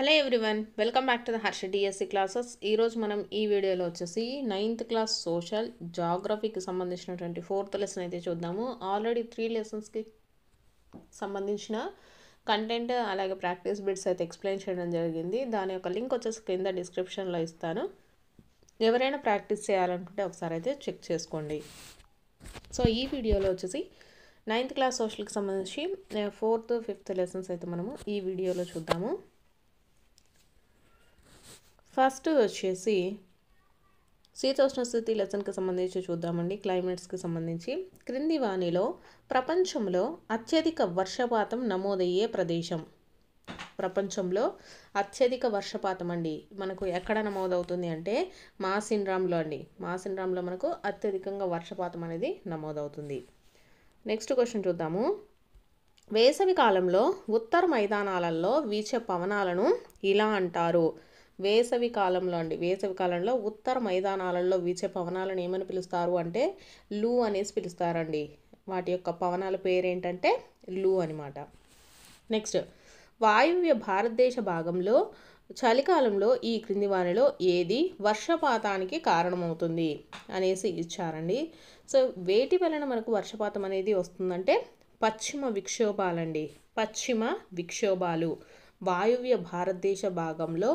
Hello everyone, welcome back to the Harsha DSC classes. ఈరోజు మనం ఈ వీడియోలో వచ్చేసి 9th క్లాస్ సోషల్ జాగ్రఫీకి సంబంధించినటువంటి 4th లెసన్ అయితే చూద్దాము. ఆల్రెడీ 3 లెసన్స్కి సంబంధించిన కంటెంట్ అలాగే ప్రాక్టీస్ బిట్స్ అయితే ఎక్స్ప్లెయిన్ చేయడం జరిగింది. దాని యొక్క లింక్ వచ్చేసి కింద డిస్క్రిప్షన్లో ఇస్తాను. ఎవరైనా ప్రాక్టీస్ చేయాలనుకుంటే ఒకసారి అయితే చెక్ చేసుకోండి. సో ఈ వీడియోలో వచ్చేసి 9th క్లాస్ సోషల్కి సంబంధించి 4th, 5th లెసన్స్ అయితే మనము ఈ వీడియోలో చూద్దాము. ఫస్ట్ వచ్చేసి శీతోష్ణ స్థితి లెసన్కి సంబంధించి చూద్దామండి. క్లైమేట్స్కి సంబంధించి క్రింది వానిలో ప్రపంచంలో అత్యధిక వర్షపాతం నమోదయ్యే ప్రదేశం. ప్రపంచంలో అత్యధిక వర్షపాతం అండి మనకు ఎక్కడ నమోదవుతుంది అంటే మాసిన్రామ్లో అండి. మాసిన్రామ్లో మనకు అత్యధికంగా వర్షపాతం అనేది నమోదవుతుంది. నెక్స్ట్ క్వశ్చన్ చూద్దాము. వేసవి కాలంలో ఉత్తర మైదానాలలో వీచే పవనాలను ఇలా అంటారు. వేసవి కాలంలో ఉత్తర మైదానాలలో వీచే పవనాలను ఏమని పిలుస్తారు అంటే లూ అనేసి పిలుస్తారండి. వాటి యొక్క పవనాల పేరు ఏంటంటే లూ అనమాట. నెక్స్ట్, వాయువ్య భారతదేశ భాగంలో చలికాలంలో ఈ క్రింది వానిలో ఏది వర్షపాతానికి కారణమవుతుంది అనేసి ఇచ్చారండి. సో వేటి వలన మనకు వర్షపాతం అనేది వస్తుందంటే పశ్చిమ విక్షోభాలు వాయువ్య భారతదేశ భాగంలో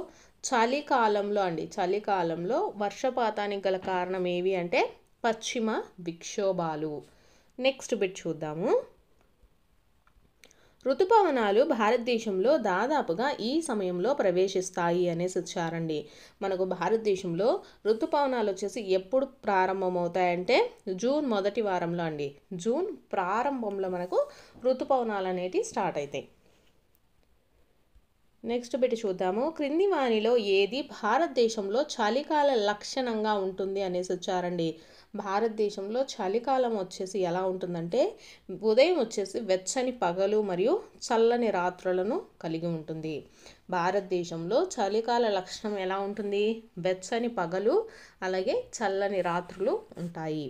చలికాలంలో వర్షపాతానికి గల కారణం ఏవి అంటే పశ్చిమ విక్షోభాలు. నెక్స్ట్ బిట్ చూద్దాము. ఋతుపవనాలు భారతదేశంలో దాదాపుగా ఈ సమయంలో ప్రవేశిస్తాయి అనేసి ఇచ్చారండి. మనకు భారతదేశంలో ఋతుపవనాలు వచ్చేసి ఎప్పుడు ప్రారంభమవుతాయంటే జూన్ మొదటి వారంలో అండి. జూన్ ప్రారంభంలో మనకు ఋతుపవనాలు అనేటివి స్టార్ట్ అవుతాయి. నెక్స్ట్ బిట్ చూద్దాము. క్రింది వానిలో ఏది భారతదేశంలో చలికాల లక్షణంగా ఉంటుంది అనేసి వచ్చారండి. భారతదేశంలో చలికాలం వచ్చేసి ఎలా ఉంటుందంటే ఉదయం వచ్చేసి వెచ్చని పగలు మరియు చల్లని రాత్రులను కలిగి ఉంటుంది. భారతదేశంలో చలికాల లక్షణం ఎలా ఉంటుంది? వెచ్చని పగలు అలాగే చల్లని రాత్రులు ఉంటాయి.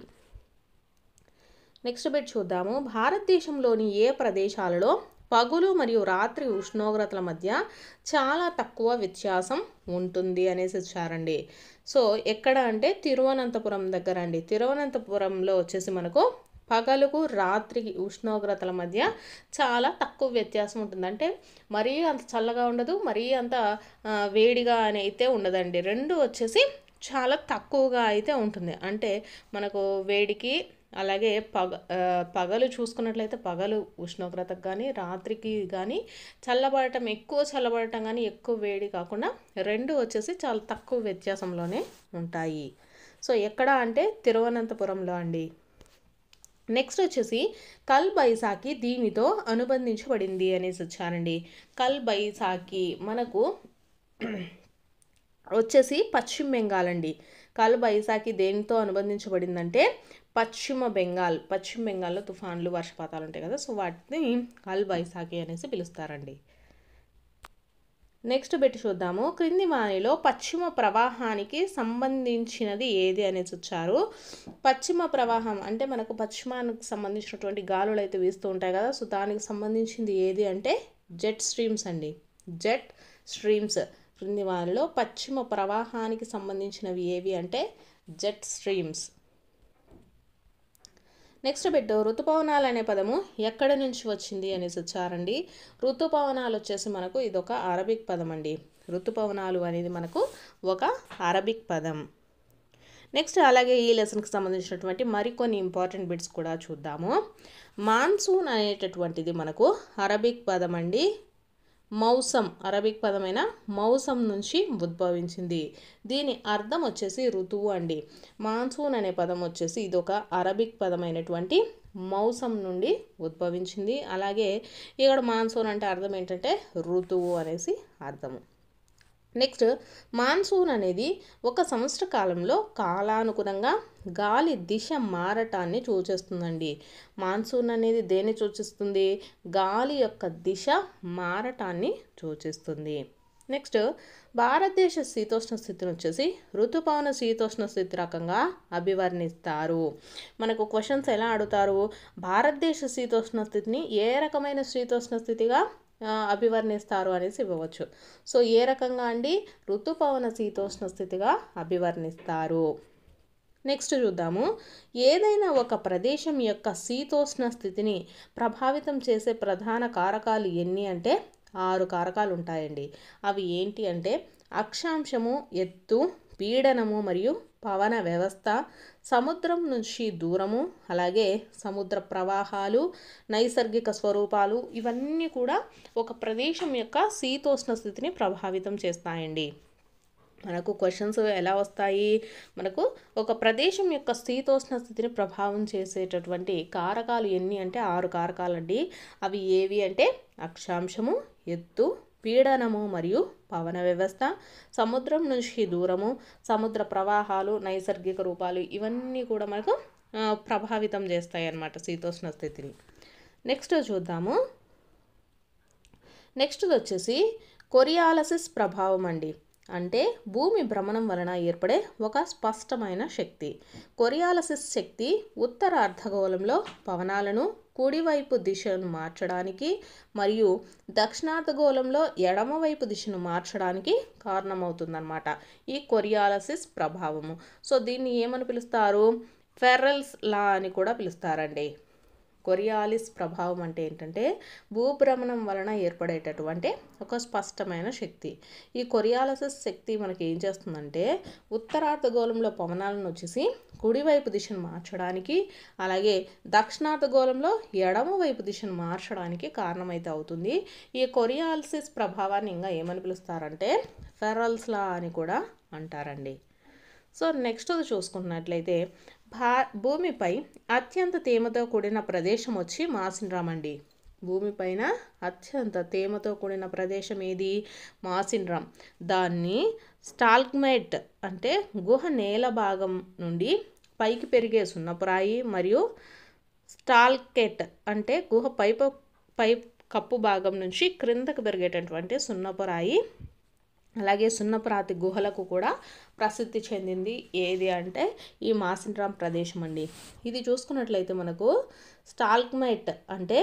నెక్స్ట్ బిట్ చూద్దాము. భారతదేశంలోని ఏ ప్రదేశాలలో పగలు మరియు రాత్రి ఉష్ణోగ్రతల మధ్య చాలా తక్కువ వ్యత్యాసం ఉంటుంది అనేసి ఇచ్చారండి. సో ఎక్కడ అంటే తిరువనంతపురం దగ్గర అండి. తిరువనంతపురంలో వచ్చేసి మనకు పగలుకు రాత్రికి ఉష్ణోగ్రతల మధ్య చాలా తక్కువ వ్యత్యాసం ఉంటుంది. అంటే మరీ అంత చల్లగా ఉండదు, మరీ అంత వేడిగా అని అయితే ఉండదండి. రెండు వచ్చేసి చాలా తక్కువగా అయితే ఉంటుంది. అంటే మనకు వేడికి అలాగే పగలు చూసుకున్నట్లయితే పగలు ఉష్ణోగ్రతకు కానీ రాత్రికి కానీ ఎక్కువ చల్లబడటం కానీ ఎక్కువ వేడి కాకుండా రెండు వచ్చేసి చాలా తక్కువ వ్యత్యాసంలోనే ఉంటాయి. సో ఎక్కడ అంటే తిరువనంతపురంలో అండి. నెక్స్ట్ వచ్చేసి కల్ బైసాఖి దీనితో అనుబంధించబడింది అనేసి వచ్చారండి. కల్ బైసాఖి మనకు వచ్చేసి పశ్చిమ బెంగాల్ అండి. కల్ బైసాఖి దేనితో అనుబంధించబడిందంటే పశ్చిమ బెంగాల్లో తుఫాన్లు వర్షపాతాలు ఉంటాయి కదా, సో వాటిని కల్ బైసాఖి అనేసి పిలుస్తారండి. నెక్స్ట్ బిట్ చూద్దాము. క్రింది వానిలో పశ్చిమ ప్రవాహానికి సంబంధించినది ఏది అనేసి వచ్చారు. పశ్చిమ ప్రవాహం అంటే మనకు పశ్చిమానికి సంబంధించినటువంటి గాలులు అయితే వీస్తూ ఉంటాయి కదా, సో దానికి సంబంధించింది ఏది అంటే జెట్ స్ట్రీమ్స్ అండి. జెట్ స్ట్రీమ్స్ క్రింది వానిలో పశ్చిమ ప్రవాహానికి సంబంధించినవి ఏవి అంటే జెట్ స్ట్రీమ్స్. నెక్స్ట్ బిట్, ఋతుపవనాలు అనే పదము ఎక్కడి నుంచి వచ్చింది అనేసి వచ్చారండి. ఋతుపవనాలు వచ్చేసి మనకు ఇదొక అరబిక్ పదం అండి. ఋతుపవనాలు అనేది మనకు ఒక అరబిక్ పదం. నెక్స్ట్ అలాగే ఈ లెసన్కి సంబంధించినటువంటి మరికొన్ని ఇంపార్టెంట్ బిట్స్ కూడా చూద్దాము. మాన్సూన్ అనేటటువంటిది మనకు అరబిక్ పదం అండి. అరబిక్ పదమైన మౌసం నుంచి ఉద్భవించింది. దీని అర్థం వచ్చేసి ఋతువు అండి. మాన్సూన్ అనే పదం వచ్చేసి ఇదొక అరబిక్ పదమైనటువంటి మౌసం నుండి ఉద్భవించింది. అలాగే ఇక్కడ మాన్సూన్ అంటే అర్థం ఏంటంటే ఋతువు అనేసి అర్థము. నెక్స్ట్, మాన్సూన్ అనేది ఒక సంవత్సర కాలంలో కాలానుగుణంగా గాలి దిశ మారటాన్ని సూచిస్తుందండి. మాన్సూన్ అనేది దేన్ని సూచిస్తుంది? గాలి యొక్క దిశ మారటాన్ని సూచిస్తుంది. నెక్స్ట్, భారతదేశ శీతోష్ణ స్థితిని వచ్చేసి ఋతుపవన శీతోష్ణ స్థితి రకంగా అభివర్ణిస్తారు. మనకు క్వశ్చన్స్ ఎలా అడుగుతారు? భారతదేశ శీతోష్ణ స్థితిని ఏ రకమైన శీతోష్ణ స్థితిగా అభివర్ణిస్తారు అనేసి ఇవ్వవచ్చు. సో ఏ రకంగా అండి? ఋతుపవన శీతోష్ణ స్థితిగా అభివర్ణిస్తారు. నెక్స్ట్ చూద్దాము. ఏదైనా ఒక ప్రదేశం యొక్క శీతోష్ణ స్థితిని ప్రభావితం చేసే ప్రధాన కారకాలు ఎన్ని అంటే 6 కారకాలు ఉంటాయండి. అవి ఏంటి అంటే అక్షాంశము, ఎత్తు, పీడనము మరియు పవన వ్యవస్థ, సముద్రం నుంచి దూరము, అలాగే సముద్ర ప్రవాహాలు, నైసర్గిక స్వరూపాలు, ఇవన్నీ కూడా ఒక ప్రదేశం యొక్క శీతోష్ణ స్థితిని ప్రభావితం చేస్తాయండి. మనకు క్వశ్చన్స్ ఎలా వస్తాయి? మనకు ఒక ప్రదేశం యొక్క శీతోష్ణ స్థితిని ప్రభావం చేసేటటువంటి కారకాలు ఎన్ని అంటే 6 కారకాలండి. అవి ఏవి అంటే అక్షాంశము, ఎత్తు, పీడనము మరియు పవన వ్యవస్థ, సముద్రం నుంచి దూరము, సముద్ర ప్రవాహాలు, నైసర్గిక రూపాలు, ఇవన్నీ కూడా మనకు ప్రభావితం చేస్తాయి అన్నమాట శీతోష్ణ స్థితిని. నెక్స్ట్ చూద్దాము. నెక్స్ట్ వచ్చేసి కొరియాలసిస్ ప్రభావం అండి. అంటే భూమి భ్రమణం వలన ఏర్పడే ఒక స్పష్టమైన శక్తి. కొరియాలసిస్ శక్తి ఉత్తర అర్ధగోళంలో పవనాలను కుడివైపు దిశను మార్చడానికి మరియు దక్షిణార్ధగోళంలో ఎడమవైపు దిశను మార్చడానికి కారణమవుతుందన్నమాట ఈ కొరియాలసిస్ ప్రభావము. సో దీన్ని ఏమని పిలుస్తారు? ఫెర్రల్స్ లా అని కూడా పిలుస్తారండి. కొరియాలిస్ ప్రభావం అంటే ఏంటంటే భూభ్రమణం వలన ఏర్పడేటటువంటి ఒక స్పష్టమైన శక్తి. ఈ కొరియాలసిస్ శక్తి మనకి ఏం చేస్తుందంటే ఉత్తరార్ధగోళంలో పవనాలను వచ్చేసి కుడివైపు దిశను మార్చడానికి, అలాగే దక్షిణార్ధగోళంలో ఎడమవైపు దిశను మార్చడానికి కారణమైతే అవుతుంది. ఈ కొరియాలసిస్ ప్రభావాన్ని ఇంకా ఏమని పిలుస్తారంటే ఫెర్రల్స్ లా అని కూడా అంటారండి. సో నెక్స్ట్ చూసుకున్నట్లయితే భూమిపై అత్యంత తేమతో కూడిన ప్రదేశం వచ్చి మాసిన్రామ్ అండి. భూమిపైన అత్యంత తేమతో కూడిన ప్రదేశం ఏది? మాసిన్రామ్. దాన్ని స్టాల్గ్మైట్ అంటే గుహ నేల భాగం నుండి పైకి పెరిగే సున్నపురాయి మరియు స్టాల్కెట్ అంటే గుహ పై కప్పు భాగం నుంచి క్రిందకు పెరిగేటటువంటి సున్నపురాయి, అలాగే సున్నపురాతి గుహలకు కూడా ప్రసిద్ధి చెందింది ఏది అంటే ఈ మాసిన్రామ్ ప్రదేశం అండి. ఇది చూసుకున్నట్లయితే మనకు స్టాల్గ్మైట్ అంటే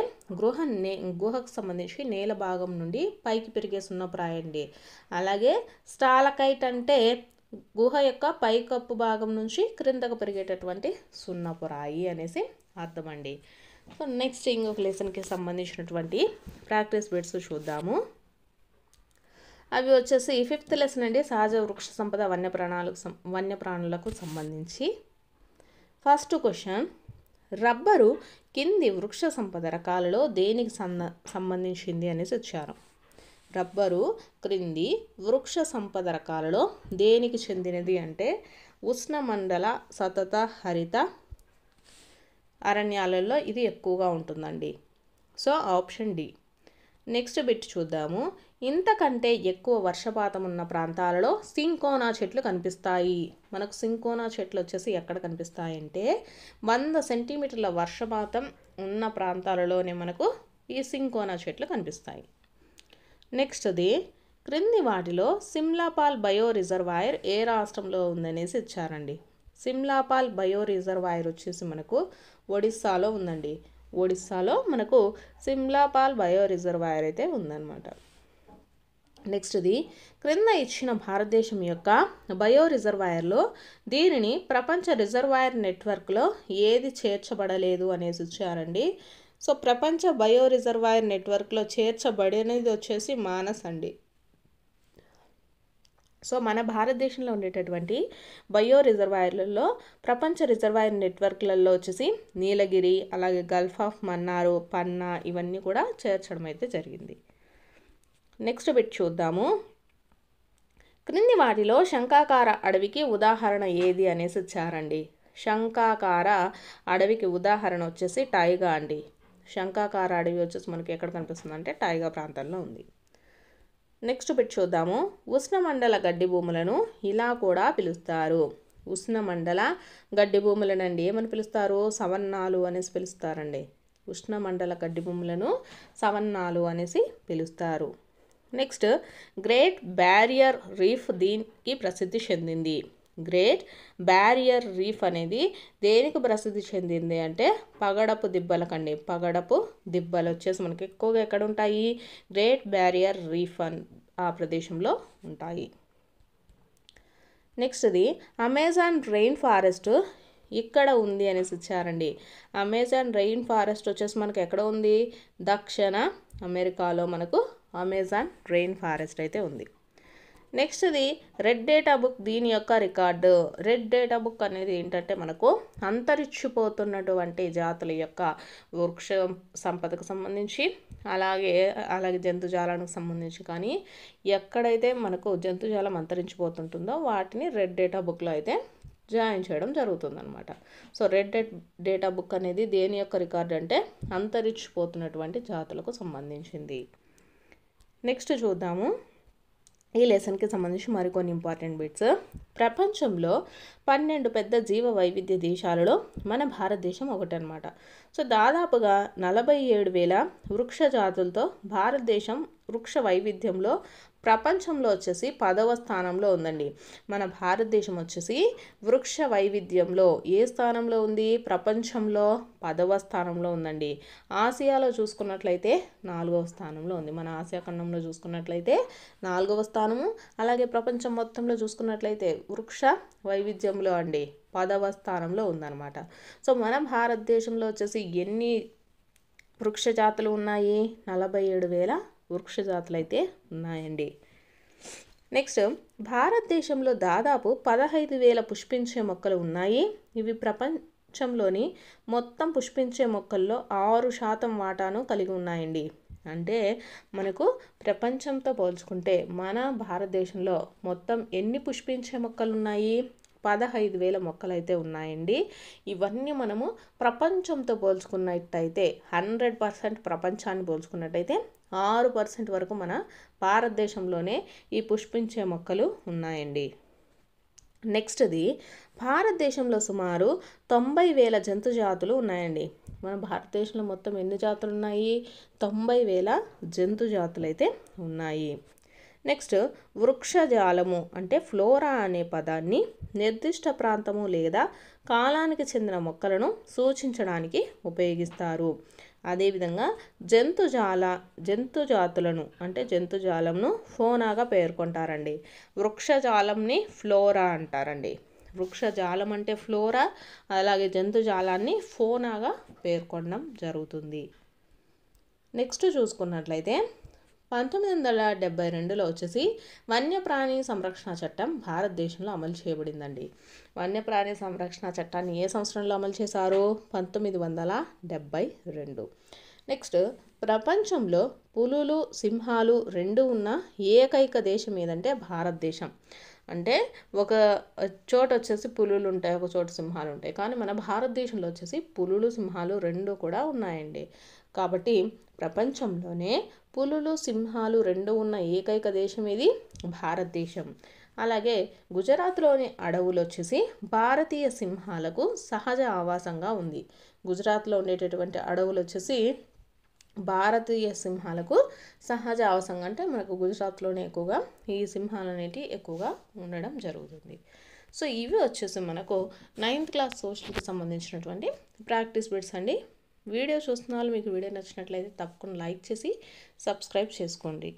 గుహకు సంబంధించి నేల భాగం నుండి పైకి పెరిగే సున్నపురాయి అండి. అలాగే స్టాలకైట్ అంటే గుహ యొక్క పైకప్పు భాగం నుంచి క్రిందకు పెరిగేటటువంటి సున్నపురాయి అనేసి అర్థం అండి. సో నెక్స్ట్ ఇంకొక లెసన్కి సంబంధించినటువంటి ప్రాక్టీస్ బిట్స్ చూద్దాము. అవి వచ్చేసి 5th లెసన్ అండి, సహజ వృక్ష సంపద వన్యప్రాణులకు సంబంధించి. ఫస్ట్ క్వశ్చన్, రబ్బరు కింది వృక్ష సంపద రకాలలో దేనికి సంబంధించింది అనేసి వచ్చారు. రబ్బరు క్రింది వృక్ష సంపద రకాలలో దేనికి చెందినది అంటే ఉష్ణమండల సతత హరిత అరణ్యాలలో ఇది ఎక్కువగా ఉంటుందండి. So option D. Next bit చూద్దాము. ఇంతకంటే ఎక్కువ వర్షపాతం ఉన్న ప్రాంతాలలో సింకోనా చెట్లు కనిపిస్తాయి. మనకు సింకోనా చెట్లు వచ్చేసి ఎక్కడ కనిపిస్తాయి అంటే 100 సెంటీమీటర్ల వర్షపాతం ఉన్న ప్రాంతాలలోనే మనకు ఈ సింకోనా చెట్లు కనిపిస్తాయి. నెక్స్ట్ది, క్రింది వాటిలో సిమ్లాపాల్ బయో రిజర్వాయర్ ఏ రాష్ట్రంలో ఉందనేసి ఇచ్చారండి. సిమ్లాపాల్ బయో రిజర్వాయర్ వచ్చేసి మనకు ఒడిస్సాలో ఉందండి. ఒడిస్సాలో మనకు సిమ్లాపాల్ బయో రిజర్వాయర్ అయితే ఉందన్నమాట. నెక్స్ట్ది, క్రింద ఇచ్చిన భారతదేశం యొక్క బయో రిజర్వాయర్లో దీనిని ప్రపంచ రిజర్వాయర్ నెట్వర్క్లో ఏది చేర్చబడలేదు అనేసి ఇచ్చారండి. సో ప్రపంచ బయో రిజర్వాయర్ నెట్వర్క్లో చేర్చబడినది వచ్చేసి మానస్ అండి. సో మన భారతదేశంలో ఉండేటటువంటి బయో రిజర్వాయర్లలో ప్రపంచ రిజర్వాయర్ నెట్వర్క్లలో వచ్చేసి నీలగిరి, అలాగే గల్ఫ్ ఆఫ్ మన్నార్, పన్నా ఇవన్నీ కూడా చేర్చడం అయితే జరిగింది. నెక్స్ట్ బిట్ చూద్దాము. క్రింది వాటిలో శంఖాకార అడవికి ఉదాహరణ ఏది అనేసి ఇచ్చారండి. శంఖాకార అడవికి ఉదాహరణ వచ్చేసి టైగా అండి. శంఖాకార అడవి వచ్చేసి మనకి ఎక్కడ కనిపిస్తుంది అంటే టైగా ప్రాంతంలో ఉంది. నెక్స్ట్ బిట్ చూద్దాము. ఉష్ణమండల గడ్డి భూములను ఇలా కూడా పిలుస్తారు. ఉష్ణమండల గడ్డి భూములనండి ఏమని పిలుస్తారు? సవన్నాలు అనేసి పిలుస్తారండి. ఉష్ణమండల గడ్డి భూములను సవన్నాలు అనేసి పిలుస్తారు. నెక్స్ట్, గ్రేట్ బ్యారియర్ రీఫ్ దీనికి ప్రసిద్ధి చెందింది. గ్రేట్ బ్యారియర్ రీఫ్ అనేది దేనికి ప్రసిద్ధి చెందింది అంటే పగడపు దిబ్బలకండి. పగడపు దిబ్బలు వచ్చేసి మనకి ఎక్కువగా ఎక్కడ ఉంటాయి? గ్రేట్ బ్యారియర్ రీఫ్ ఆ ప్రదేశంలో ఉంటాయి. నెక్స్ట్ది అమెజాన్ రెయిన్ ఫారెస్ట్ ఇక్కడ ఉంది అనేసి ఇచ్చారండి. అమెజాన్ రెయిన్ ఫారెస్ట్ వచ్చేసి మనకు ఎక్కడ ఉంది? దక్షిణ అమెరికాలో మనకు అమెజాన్ రెయిన్ ఫారెస్ట్ అయితే ఉంది. నెక్స్ట్ది రెడ్ డేటా బుక్, దీని యొక్క రికార్డు. రెడ్ డేటా బుక్ అనేది ఏంటంటే మనకు అంతరించిపోతున్నటువంటి జాతుల యొక్క వృక్ష సంపదకు సంబంధించి అలాగే జంతుజాలానికి సంబంధించి కానీ ఎక్కడైతే మనకు జంతుజాలం అంతరించిపోతుంటుందో వాటిని రెడ్ డేటా బుక్లో అయితే జాయిన్ చేయడం జరుగుతుందన్నమాట. సో రెడ్ డేటా బుక్ అనేది దేని యొక్క రికార్డు అంటే అంతరించిపోతున్నటువంటి జాతులకు సంబంధించింది. నెక్స్ట్ చూద్దాము ఈ లెసన్కి సంబంధించి మరికొన్ని ఇంపార్టెంట్ బిట్స్. ప్రపంచంలో 12 పెద్ద జీవ వైవిధ్య దేశాలలో మన భారతదేశం ఒకటి అనమాట. సో దాదాపుగా 47,000 వృక్ష జాతులతో భారతదేశం వృక్ష వైవిధ్యంలో ప్రపంచంలో వచ్చేసి 10వ స్థానంలో ఉందండి. మన భారతదేశం వచ్చేసి వృక్ష వైవిధ్యంలో ఏ స్థానంలో ఉంది? ప్రపంచంలో 10వ స్థానంలో ఉందండి. ఆసియాలో చూసుకున్నట్లయితే 4వ స్థానంలో ఉంది. మన ఆసియా ఖండంలో చూసుకున్నట్లయితే 4వ స్థానము, అలాగే ప్రపంచం మొత్తంలో చూసుకున్నట్లయితే వృక్ష వైవిధ్యంలో అండి 10వ స్థానంలో ఉందన్నమాట. సో మన భారతదేశంలో వచ్చేసి ఎన్ని వృక్ష జాతులు ఉన్నాయి? 47,000 వృక్ష జాతులు అయితే ఉన్నాయండి. నెక్స్ట్ భారతదేశంలో దాదాపు 15,000 పుష్పించే మొక్కలు ఉన్నాయి. ఇవి ప్రపంచంలోని మొత్తం పుష్పించే మొక్కల్లో 6% వాటాను కలిగి ఉన్నాయండి. అంటే మనకు ప్రపంచంతో పోల్చుకుంటే మన భారతదేశంలో మొత్తం ఎన్ని పుష్పించే మొక్కలు ఉన్నాయి? 15,000 మొక్కలు అయితే ఉన్నాయండి. ఇవన్నీ మనము ప్రపంచంతో పోల్చుకున్నట్టయితే 100% ప్రపంచాన్ని పోల్చుకున్నట్టయితే 6% వరకు మన భారతదేశంలోనే ఈ పుష్పించే మొక్కలు ఉన్నాయండి. నెక్స్ట్ది భారతదేశంలో సుమారు 90,000 జంతు జాతులు ఉన్నాయండి. మన భారతదేశంలో మొత్తం ఎన్ని జాతులు ఉన్నాయి? 90,000 జంతు జాతులు అయితే ఉన్నాయి. నెక్స్ట్ వృక్షజాలము అంటే ఫ్లోరా అనే పదాన్ని నిర్దిష్ట ప్రాంతము లేదా కాలానికి చెందిన మొక్కలను సూచించడానికి ఉపయోగిస్తారు. అదేవిధంగా జంతుజాతులను అంటే జంతుజాలంను ఫోనాగా పేర్కొంటారండి. వృక్షజాలంని ఫ్లోరా అంటారండి. వృక్షజాలం అంటే ఫ్లోరా, అలాగే జంతుజాలాన్ని ఫోనాగా పేర్కొనడం జరుగుతుంది. నెక్స్ట్ చూసుకున్నట్లయితే 1972లో వచ్చేసి వన్యప్రాణి సంరక్షణ చట్టం భారతదేశంలో అమలు చేయబడిందండి. వన్యప్రాణి సంరక్షణ చట్టాన్ని ఏ సంవత్సరంలో అమలు చేశారు? 1972. నెక్స్ట్ ప్రపంచంలో పులులు సింహాలు రెండు ఉన్న ఏకైక దేశం ఏదంటే భారతదేశం. అంటే ఒక చోట వచ్చేసి పులులు ఉంటాయి, ఒక చోట సింహాలు ఉంటాయి. కానీ మన భారతదేశంలో వచ్చేసి పులులు సింహాలు రెండు కూడా ఉన్నాయండి. కాబట్టి ప్రపంచంలోనే పులులు సింహాలు రెండు ఉన్న ఏకైక దేశం ఇది భారతదేశం. అలాగే గుజరాత్లోని అడవులు వచ్చేసి భారతీయ సింహాలకు సహజ ఆవాసంగా ఉంది. గుజరాత్లో ఉండేటటువంటి అడవులు వచ్చేసి భారతీయ సింహాలకు సహజ ఆవాసంగా, అంటే మనకు గుజరాత్లోనే ఎక్కువగా ఈ సింహాలు అనేటివి ఎక్కువగా ఉండడం జరుగుతుంది. సో ఇవి వచ్చేసి మనకు 9th క్లాస్ సోషల్కి సంబంధించినటువంటి ప్రాక్టీస్ బిట్స్ అండి. వీడియో చూస్తున్న వాళ్ళు మీకు వీడియో నచ్చినట్లయితే తప్పకుండా లైక్ చేసి సబ్స్క్రైబ్ చేసుకోండి.